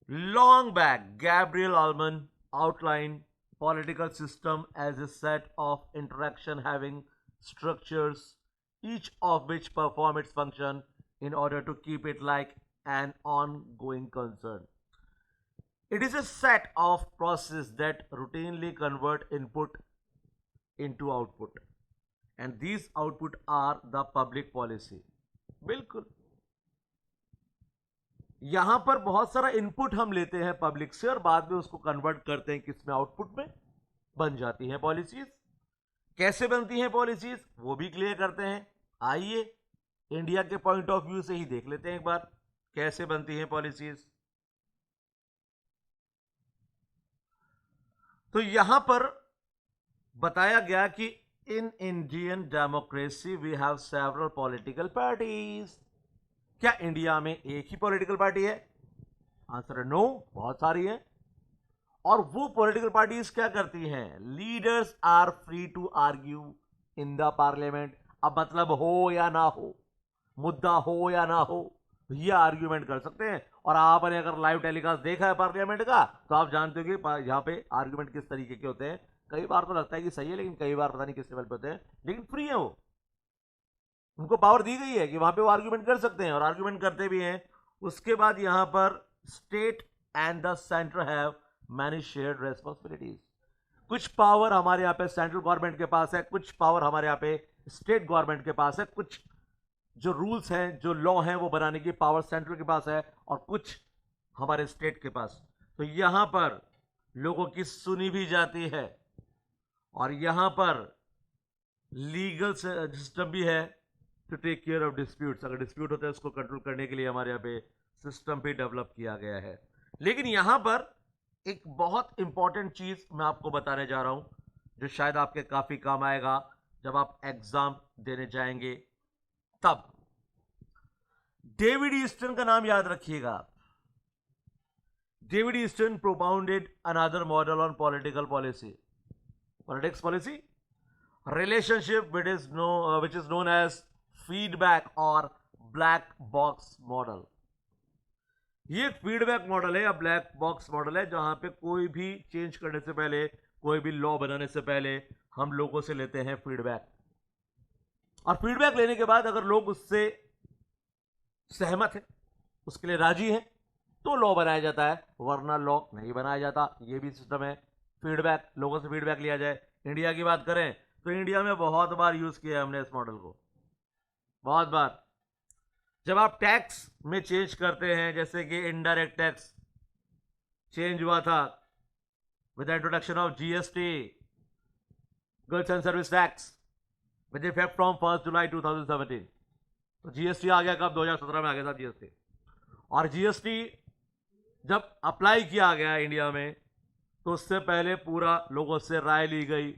Long back Gabriel Almond outline political system as a set of interaction having structures, each of which perform its function in order to keep it like an ongoing concern. It is a set of processes that routinely convert input into output, and these output are the public policy. बिल्कुल, यहां पर बहुत सारा input हम लेते हैं public से और बाद में उसको कन्वर्ट करते हैं किसमें? आउटपुट में। बन जाती हैं पॉलिसीज। कैसे बनती हैं पॉलिसीज वो भी क्लियर करते हैं। आइए इंडिया के पॉइंट ऑफ व्यू से ही देख लेते हैं एक बार कैसे बनती हैं पॉलिसीज। तो यहां पर बताया गया कि in Indian democracy we have several political parties. क्या इंडिया में एक ही पॉलिटिकल पार्टी है? आंसर है नो, बहुत सारी है। और वो पॉलिटिकल पार्टीज क्या करती हैं? Leaders are free to argue in the parliament. अब मतलब हो या ना हो, मुद्दा हो या ना हो, ये आर्ग्यूमेंट कर सकते हैं। और आपने अगर लाइव टेलीकास्ट देखा है पार्लियामेंट का तो आप जानते हो कि यहाँ पे आर्ग्यूमेंट किस तरीके के होते हैं। कई बार तो लगता है कि सही है, लेकिन कई बार पता नहीं किस लेवल पे होते हैं, लेकिन फ्री है वो। उनको पावर दी गई है कि वहां पे वो आर्ग्यूमेंट कर सकते हैं और आर्ग्यूमेंट करते भी हैं। उसके बाद यहां पर state and the centre have many shared responsibilities. कुछ पावर हमारे यहाँ पे सेंट्रल गवर्नमेंट के पास है, कुछ पावर हमारे यहाँ पे स्टेट गवर्नमेंट के पास है। कुछ जो रूल्स हैं, जो लॉ हैं, वो बनाने की पावर सेंट्रल के पास है और कुछ हमारे स्टेट के पास। तो यहां पर लोगों की सुनी भी जाती है और यहां पर लीगल सिस्टम भी है to take care of disputes. अगर डिस्प्यूट होता है उसको कंट्रोल करने के लिए हमारे यहाँ पे सिस्टम भी डेवलप किया गया है। लेकिन यहां पर एक बहुत इंपॉर्टेंट चीज मैं आपको बताने जा रहा हूं जो शायद आपके काफी काम आएगा जब आप एग्जाम देने जाएंगे तब। डेविड ईस्टन का नाम याद रखिएगा आप। David Easton propounded another model on political policy. Politics policy, relationship which is known as feedback और ब्लैक बॉक्स मॉडल। ये एक फीडबैक मॉडल है या ब्लैक बॉक्स मॉडल है, जहां पे कोई भी चेंज करने से पहले, कोई भी लॉ बनाने से पहले हम लोगों से लेते हैं फीडबैक, और फीडबैक लेने के बाद अगर लोग उससे सहमत हैं, उसके लिए राजी हैं, तो लॉ बनाया जाता है, वरना लॉ नहीं बनाया जाता। ये भी सिस्टम है, फीडबैक, लोगों से फीडबैक लिया जाए। इंडिया की बात करें तो इंडिया में बहुत बार यूज किया है हमने इस मॉडल को, बहुत बार। जब आप टैक्स में चेंज करते हैं, जैसे कि इनडायरेक्ट टैक्स चेंज हुआ था with the introduction of GST, goods and service tax, with effect from 1 जुलाई 2017। तो जीएसटी आ गया कब? 2017 में आ गया था जीएसटी। और जीएसटी जब अप्लाई किया गया इंडिया में, तो उससे पहले पूरा लोगों से राय ली गई,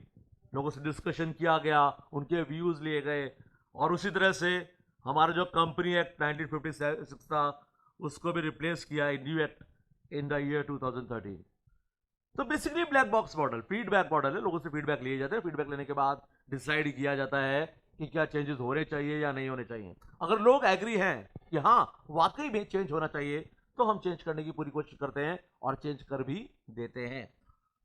लोगों से डिस्कशन किया गया, उनके व्यूज लिए गए, और उसी तरह से हमारा जो कंपनी एक्ट 1956 था, उसको भी रिप्लेस किया new act in the year 2013। तो basically black box model feedback model है, लोगों से फीडबैक लिए जाते हैं, फीडबैक लेने के बाद डिसाइड किया जाता है कि क्या चेंजेस होने चाहिए या नहीं होने चाहिए। अगर लोग एग्री हैं कि हाँ वाकई में चेंज होना चाहिए, तो हम चेंज करने की पूरी कोशिश करते हैं और चेंज कर भी देते हैं।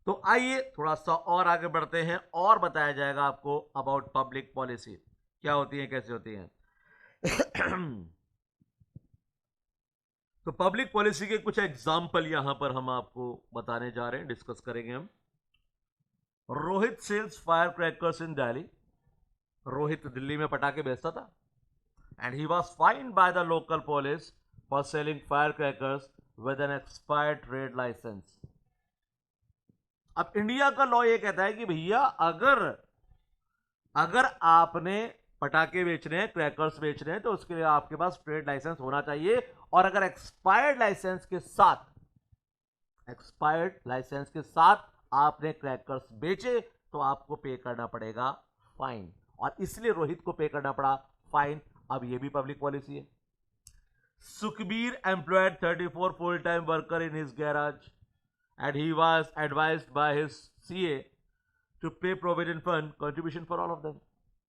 तो आइए थोड़ा सा और आगे बढ़ते हैं और बताया जाएगा आपको अबाउट पब्लिक पॉलिसी, क्या होती है, कैसे होती है। तो पब्लिक पॉलिसी के कुछ एग्जाम्पल यहां पर हम आपको बताने जा रहे हैं, डिस्कस करेंगे हम। Rohit sells fire crackers in Delhi. Rohit Delhi में पटाखे बेचता था, and he was fined by the local police for selling fire crackers with an expired trade license. अब इंडिया का लॉ ये कहता है कि भैया अगर अगर आपने पटाखे बेचने हैं, क्रैकर्स बेचने हैं, तो उसके लिए आपके पास ट्रेड लाइसेंस होना चाहिए, और अगर एक्सपायर्ड लाइसेंस के साथ आपने क्रैकर्स बेचे, तो आपको पे करना पड़ेगा फाइन, और इसलिए रोहित को पे करना पड़ा फाइन। अब यह भी पब्लिक पॉलिसी है। Sukhbir employed 34 full time worker in his garage, and he was advised by his CA to pay provident fund contribution for all of them.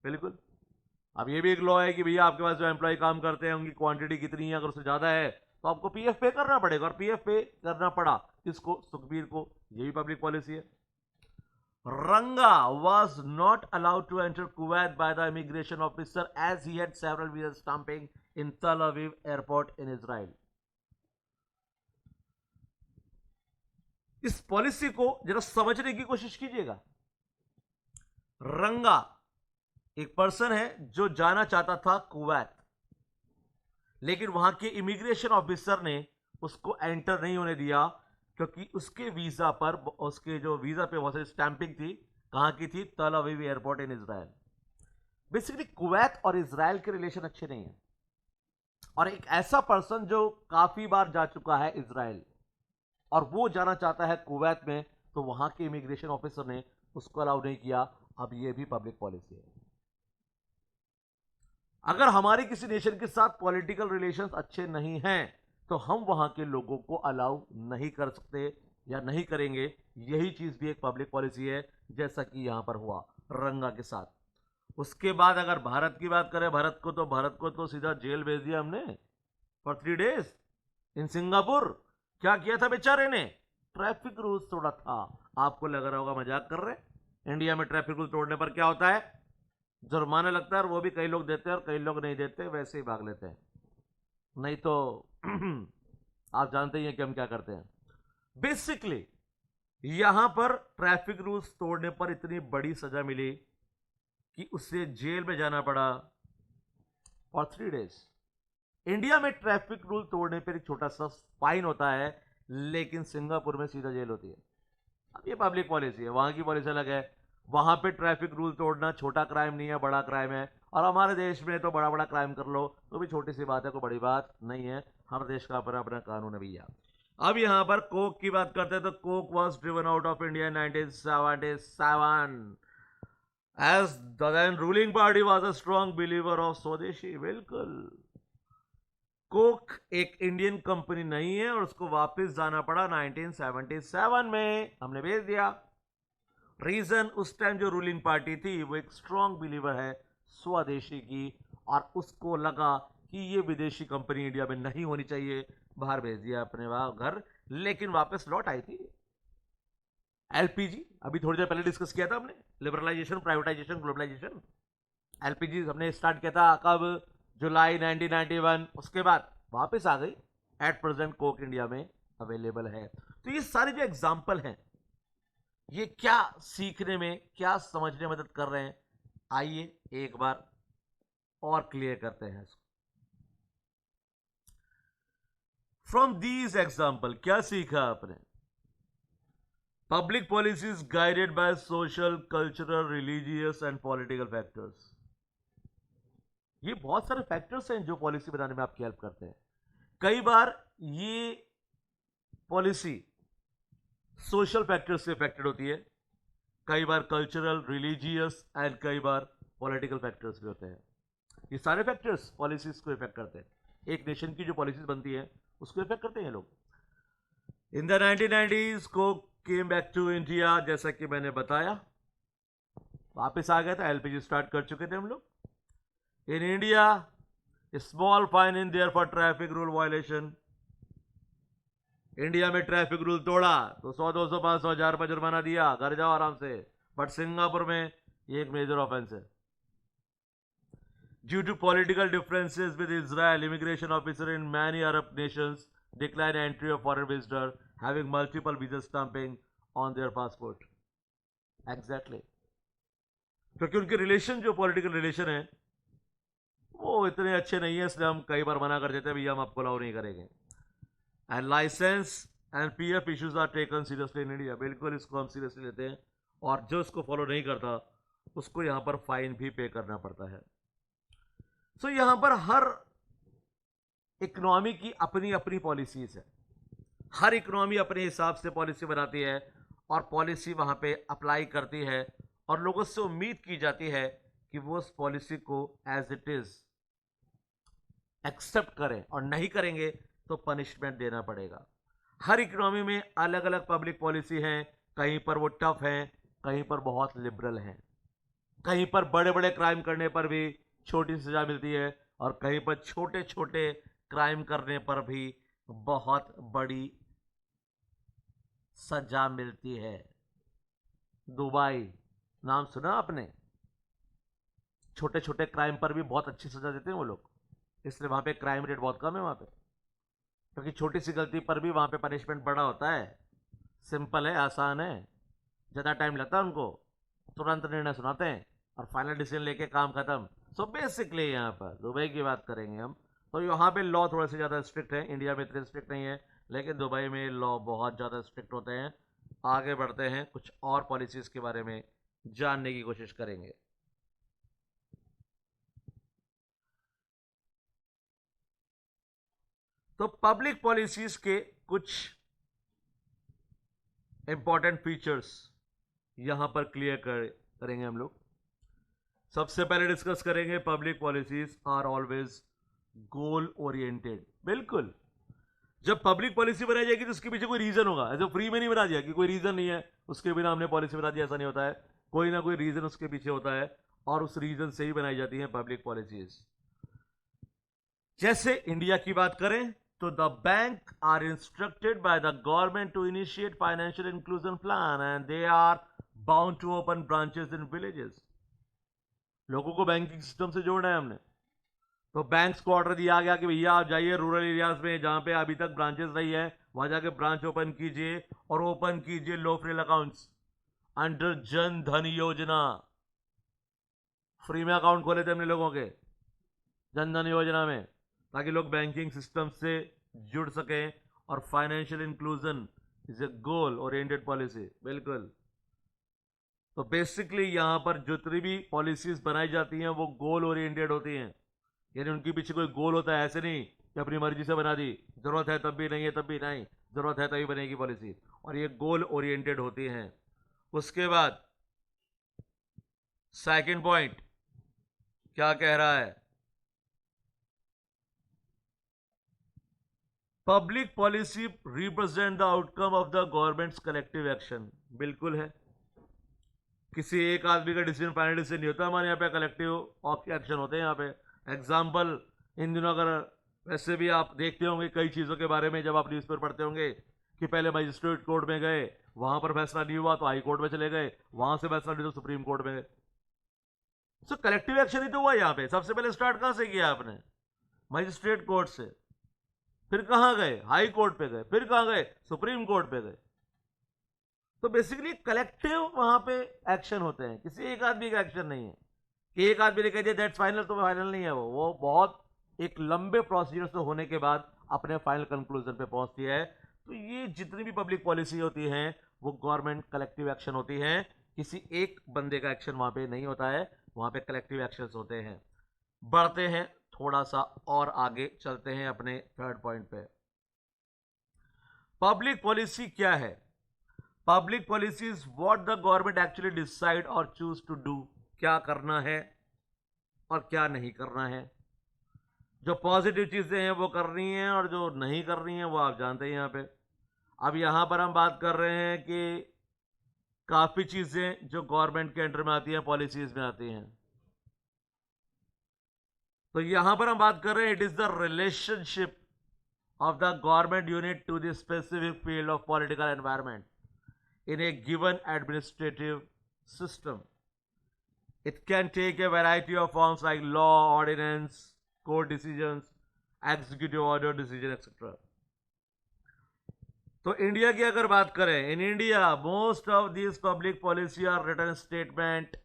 बिल्कुल। अब ये भी एक लॉ है कि भैया आपके पास जो एम्प्लॉय काम करते हैं, उनकी क्वांटिटी कितनी है, अगर उससे ज्यादा है तो आपको पीएफ पे करना पड़ेगा, और पीएफ पे करना पड़ा किसको? सुखबीर को। ये भी पब्लिक पॉलिसी है। Ranga was not allowed to enter Kuwait by the immigration officer as he had several visas stamping in Tel Aviv airport in Israel. इस पॉलिसी को जरा समझने की कोशिश कीजिएगा। रंगा एक पर्सन है जो जाना चाहता था कुवैत, लेकिन वहां के इमिग्रेशन ऑफिसर ने उसको एंटर नहीं होने दिया, क्योंकि उसके वीजा पर, उसके जो वीजा पे बहुत सारी स्टैंपिंग थी। कहां की थी? तल अवीव एयरपोर्ट इन इजराइल। बेसिकली कुवैत और इजराइल के रिलेशन अच्छे नहीं है, और एक ऐसा पर्सन जो काफी बार जा चुका है इजराइल और वो जाना चाहता है कुवैत में, तो वहां के इमिग्रेशन ऑफिसर ने उसको अलाउ नहीं किया। अब ये भी पब्लिक पॉलिसी है। अगर हमारे किसी नेशन के साथ पॉलिटिकल रिलेशंस अच्छे नहीं हैं, तो हम वहां के लोगों को अलाउ नहीं कर सकते या नहीं करेंगे। यही चीज भी एक पब्लिक पॉलिसी है, जैसा कि यहां पर हुआ रंगा के साथ। उसके बाद अगर भारत की बात करें, भारत को तो सीधा जेल भेज दिया हमने फॉर 3 डेज इन सिंगापुर। क्या किया था बेचारे ने? ट्रैफिक रूल्स तोड़ा था। आपको लग रहा होगा मजाक कर रहे हैं। इंडिया में ट्रैफिक रूल तोड़ने पर क्या होता है? जुर्माना लगता है, और वो भी कई लोग देते हैं और कई लोग नहीं देते, वैसे ही भाग लेते हैं। नहीं तो आप जानते ही हैं कि हम क्या करते हैं। बेसिकली यहां पर ट्रैफिक रूल्स तोड़ने पर इतनी बड़ी सजा मिली कि उसे जेल में जाना पड़ा और 3 डेज। इंडिया में ट्रैफिक रूल तोड़ने पर एक छोटा सा फाइन होता है, लेकिन सिंगापुर में सीधा जेल होती है। अब ये पब्लिक पॉलिसी है, वहां की पॉलिसी अलग है। वहां पे ट्रैफिक रूल तोड़ना छोटा क्राइम नहीं है, बड़ा क्राइम है। और हमारे देश में तो बड़ा बड़ा क्राइम कर लो तो भी छोटी सी बात है, कोई बड़ी बात नहीं है। हर देश का अपना अपना कानून है भैया। अब यहां पर कोक की बात करते हैं तो Coke was driven out of India 1977 as the then ruling party was a strong believer of swadeshi. बिल्कुल, कोक एक इंडियन कंपनी नहीं है और उसको वापस जाना पड़ा 1977 में, हमने भेज दिया। रीजन, उस टाइम जो रूलिंग पार्टी थी वो एक स्ट्रॉन्ग बिलीवर है स्वदेशी की, और उसको लगा कि ये विदेशी कंपनी इंडिया में नहीं होनी चाहिए, बाहर भेज दिया अपने वहां घर, लेकिन वापस लौट आई थी। एलपीजी अभी थोड़ी देर पहले डिस्कस किया था हमने, लिबरलाइजेशन, प्राइवेटाइजेशन, ग्लोबलाइजेशन। एलपीजी हमने स्टार्ट किया था कब? जुलाई 1991। उसके बाद वापस आ गई। एट प्रेजेंट कोक इंडिया में अवेलेबल है। तो ये सारे जो एग्जाम्पल हैं, ये क्या सीखने में, क्या समझने में मदद कर रहे हैं, आइए एक बार और क्लियर करते हैं इसको। फ्रॉम दीज एग्जाम्पल क्या सीखा आपने? Public policies guided by social, cultural, religious and political factors. ये बहुत सारे फैक्टर्स हैं जो पॉलिसी बनाने में आपकी हेल्प करते हैं। कई बार ये पॉलिसी सोशल फैक्टर्स से इफेक्टेड होती है, कई बार कल्चरल, रिलीजियस एंड कई बार पॉलिटिकल फैक्टर्स भी होते हैं। ये सारे फैक्टर्स पॉलिसीज को इफेक्ट करते हैं। एक नेशन की जो पॉलिसीज बनती है उसको इफेक्ट करते हैं लोग। इन द 1990s को केम बैक टू इंडिया, जैसा कि मैंने बताया, वापस आ गया था। एलपीजी स्टार्ट कर चुके थे हम लोग। In India small fine in their for traffic rule violation. India में ट्रैफिक रूल तोड़ा तो 100, 200, 500, 1000 रुपये जुर्माना दिया, घर जाओ आराम से। बट सिंगापुर में ये एक मेजर ऑफेंस है। Due to political differences with Israel, immigration officer in many Arab nations decline entry of foreign visitor having multiple visa stamping on their passport. Exactly, क्योंकि उनके रिलेशन, जो पॉलिटिकल रिलेशन है, वो इतने अच्छे नहीं है, इसलिए हम कई बार मना कर देते हैं, भैया हम आपको अलाउ नहीं करेंगे। And license and PF issues are taken seriously in India. बिल्कुल इसको हम सीरियसली लेते हैं, और जो इसको फॉलो नहीं करता उसको यहां पर फाइन भी पे करना पड़ता है। सो यहां पर हर इकोनॉमी की अपनी अपनी पॉलिसीज है। हर इकोनॉमी अपने हिसाब से पॉलिसी बनाती है और पॉलिसी वहां पे अप्लाई करती है, और लोगों से उम्मीद की जाती है कि वो उस पॉलिसी को एज इट इज एक्सेप्ट करें, और नहीं करेंगे तो पनिशमेंट देना पड़ेगा। हर इकोनॉमी में अलग अलग पब्लिक पॉलिसी हैं। कहीं पर वो टफ हैं, कहीं पर बहुत लिबरल हैं। कहीं पर बड़े बड़े क्राइम करने पर भी छोटी सजा मिलती है, और कहीं पर छोटे छोटे क्राइम करने पर भी बहुत बड़ी सजा मिलती है। दुबई नाम सुना आपने? छोटे छोटे क्राइम पर भी बहुत अच्छी सजा देते हैं वो लोग, इसलिए वहां पे क्राइम रेट बहुत कम है वहां पे, क्योंकि छोटी सी गलती पर भी वहां पे पनिशमेंट बड़ा होता है। सिंपल है, आसान है, ज़्यादा टाइम लगता है उनको, तुरंत निर्णय सुनाते हैं और फाइनल डिसीजन लेके काम खत्म। सो बेसिकली यहाँ पर दुबई की बात करेंगे हम, तो यहाँ पे लॉ थोड़े से ज़्यादा स्ट्रिक्ट है। इंडिया में इतने स्ट्रिक्ट नहीं है, लेकिन दुबई में लॉ बहुत ज़्यादा स्ट्रिक्ट होते हैं। आगे बढ़ते हैं, कुछ और पॉलिसीज़ के बारे में जानने की कोशिश करेंगे। तो पब्लिक पॉलिसीज के कुछ इंपॉर्टेंट फीचर्स यहां पर क्लियर करेंगे हम लोग। सबसे पहले डिस्कस करेंगे, public policies are always goal oriented. बिल्कुल, जब पब्लिक पॉलिसी बनाई जाएगी तो उसके पीछे कोई रीजन होगा। ऐसे फ्री में नहीं बना दिया कि कोई रीजन नहीं है उसके बिना हमने पॉलिसी बना दी, ऐसा नहीं होता है। कोई ना कोई रीजन उसके पीछे होता है, और उस रीजन से ही बनाई जाती है पब्लिक पॉलिसीज। जैसे इंडिया की बात करें तो the bank are instructed by the government to initiate financial inclusion plan and they are bound to open branches in villages. लोगों को बैंकिंग सिस्टम से जोड़ना है हमने, तो बैंक्स को ऑर्डर दिया गया कि भैया आप जाइए रूरल एरियाज में जहां पे अभी तक ब्रांचेस नहीं है, वहां जाके ब्रांच ओपन कीजिए, और ओपन कीजिए लो frill accounts under Jan Dhan योजना। फ्री में अकाउंट खोले थे हमने लोगों के जन धन योजना में, ताकि लोग बैंकिंग सिस्टम से जुड़ सकें, और financial inclusion is a goal oriented policy. बिल्कुल, तो बेसिकली यहां पर जितनी भी पॉलिसीज बनाई जाती हैं वो गोल ओरिएंटेड होती हैं, यानी उनके पीछे कोई गोल होता है। ऐसे नहीं कि अपनी मर्जी से बना दी, जरूरत है तब भी नहीं है तब भी नहीं, जरूरत है तभी बनेगी पॉलिसी, और ये गोल ओरिएंटेड होती हैं। उसके बाद सेकंड पॉइंट क्या कह रहा है? Public policy represent the outcome of the governments collective action. बिल्कुल है, किसी एक आदमी का डिसीजन फाइनल डिसीजन नहीं होता हमारे यहाँ पे, कलेक्टिव एक्शन होते हैं यहाँ पे। एग्जाम्पल, इन दिनों अगर वैसे भी आप देखते होंगे कई चीज़ों के बारे में, जब आप न्यूज़पेपर पढ़ते होंगे कि पहले मजिस्ट्रेट कोर्ट में गए, वहां पर फैसला नहीं हुआ तो हाई कोर्ट में चले गए, वहां से फैसला नहीं तो सुप्रीम कोर्ट में गए। सो कलेक्टिव एक्शन ही तो हुआ यहाँ पे। सबसे पहले स्टार्ट कहां से किया आपने? मजिस्ट्रेट कोर्ट से। फिर कहां गए? हाई कोर्ट पे गए। फिर कहां गए? सुप्रीम कोर्ट पे गए। तो बेसिकली कलेक्टिव वहां पे एक्शन होते हैं, किसी एक आदमी का एक्शन नहीं है कि एक आदमी ने कह दिया दैट्स फाइनल, तो फाइनल नहीं है वो बहुत एक लंबे प्रोसीजर से होने के बाद अपने फाइनल कंक्लूजन पे पहुंचती है। तो ये जितनी भी पब्लिक पॉलिसी होती है वो गवर्नमेंट कलेक्टिव एक्शन होती है, किसी एक बंदे का एक्शन वहां पे नहीं होता है, वहां पे कलेक्टिव एक्शन होते हैं। बढ़ते हैं थोड़ा सा और आगे चलते हैं अपने थर्ड पॉइंट पे। पब्लिक पॉलिसी क्या है? Public policy is what the government actually decide और चूज टू डू। क्या करना है और क्या नहीं करना है। जो पॉजिटिव चीजें हैं वो करनी है और जो नहीं करनी है वो आप जानते हैं यहाँ पे। अब यहां पर हम बात कर रहे हैं कि काफी चीजें जो गवर्नमेंट के अंडर में आती हैं, पॉलिसीज में आती हैं। तो यहां पर हम बात कर रहे हैं, it is the relationship of the government unit to the specific field of political environment in a given administrative system. It can take a variety of forms like law, ordinance, court decisions, executive order decision, etc. तो India की अगर बात करें, in India most of these public policy are written statement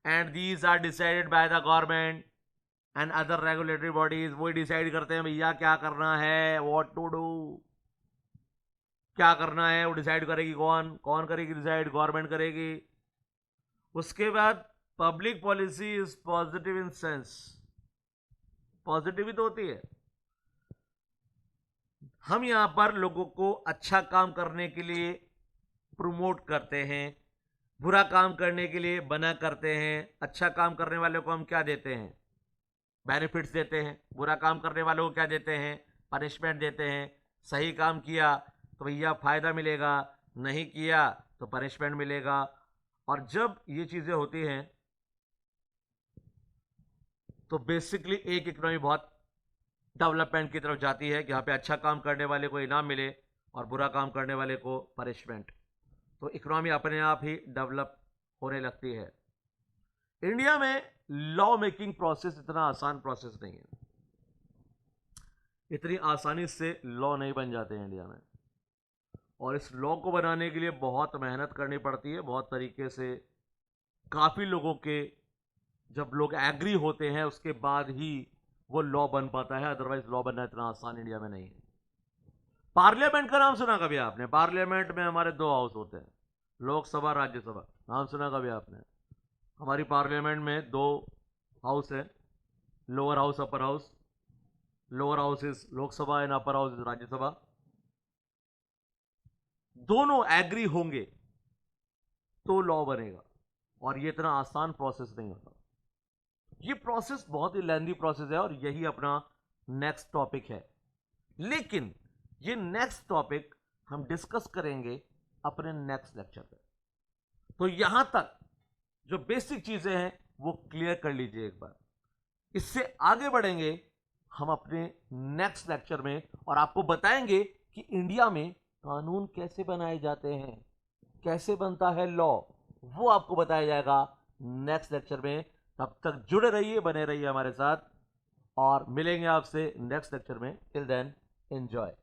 and these are decided by the government and other regulatory bodies. वही decide करते हैं भैया क्या करना है, व्हाट टू डू, क्या करना है वो डिसाइड करेगी कौन? कौन करेगी डिसाइड? गवर्नमेंट करेगी। उसके बाद public policy is positive in sense, positive ही तो होती है। हम यहां पर लोगों को अच्छा काम करने के लिए प्रमोट करते हैं, बुरा काम करने के लिए मना करते हैं। अच्छा काम करने वाले को हम क्या देते हैं? बेनिफिट्स देते हैं। बुरा काम करने वालों को क्या देते हैं? पनिशमेंट देते हैं। सही काम किया तो भैया फायदा मिलेगा, नहीं किया तो पनिशमेंट मिलेगा। और जब ये चीजें होती हैं तो बेसिकली एक इकोनॉमी बहुत डेवलपमेंट की तरफ जाती है कि यहाँ पे अच्छा काम करने वाले को इनाम मिले और बुरा काम करने वाले को पनिशमेंट। तो इकोनॉमी अपने आप ही डेवलप होने लगती है। इंडिया में लॉ मेकिंग प्रोसेस इतना आसान प्रोसेस नहीं है, इतनी आसानी से लॉ नहीं बन जाते हैं इंडिया में। और इस लॉ को बनाने के लिए बहुत मेहनत करनी पड़ती है, बहुत तरीके से। काफ़ी लोगों के जब लोग एग्री होते हैं उसके बाद ही वो लॉ बन पाता है, अदरवाइज लॉ बनना इतना आसान इंडिया में नहीं है। पार्लियामेंट का नाम सुना कभी आपने? पार्लियामेंट में हमारे दो हाउस होते हैं, लोकसभा, राज्यसभा। नाम सुना कभी आपने? हमारी पार्लियामेंट में दो हाउस है, lower house, upper house. Lower house is Lok Sabha and upper house is Rajya Sabha. दोनों एग्री होंगे तो लॉ बनेगा, और ये इतना आसान प्रोसेस नहीं होता। ये प्रोसेस बहुत ही लेंथी प्रोसेस है और यही अपना नेक्स्ट टॉपिक है। लेकिन ये नेक्स्ट टॉपिक हम डिस्कस करेंगे अपने नेक्स्ट लेक्चर पे। तो यहां तक जो बेसिक चीजें हैं वो क्लियर कर लीजिए एक बार। इससे आगे बढ़ेंगे हम अपने नेक्स्ट लेक्चर में और आपको बताएंगे कि इंडिया में कानून कैसे बनाए जाते हैं, कैसे बनता है लॉ, वो आपको बताया जाएगा नेक्स्ट लेक्चर में। तब तक जुड़े रहिए, बने रहिए हमारे साथ और मिलेंगे आपसे नेक्स्ट लेक्चर में। Till then enjoy.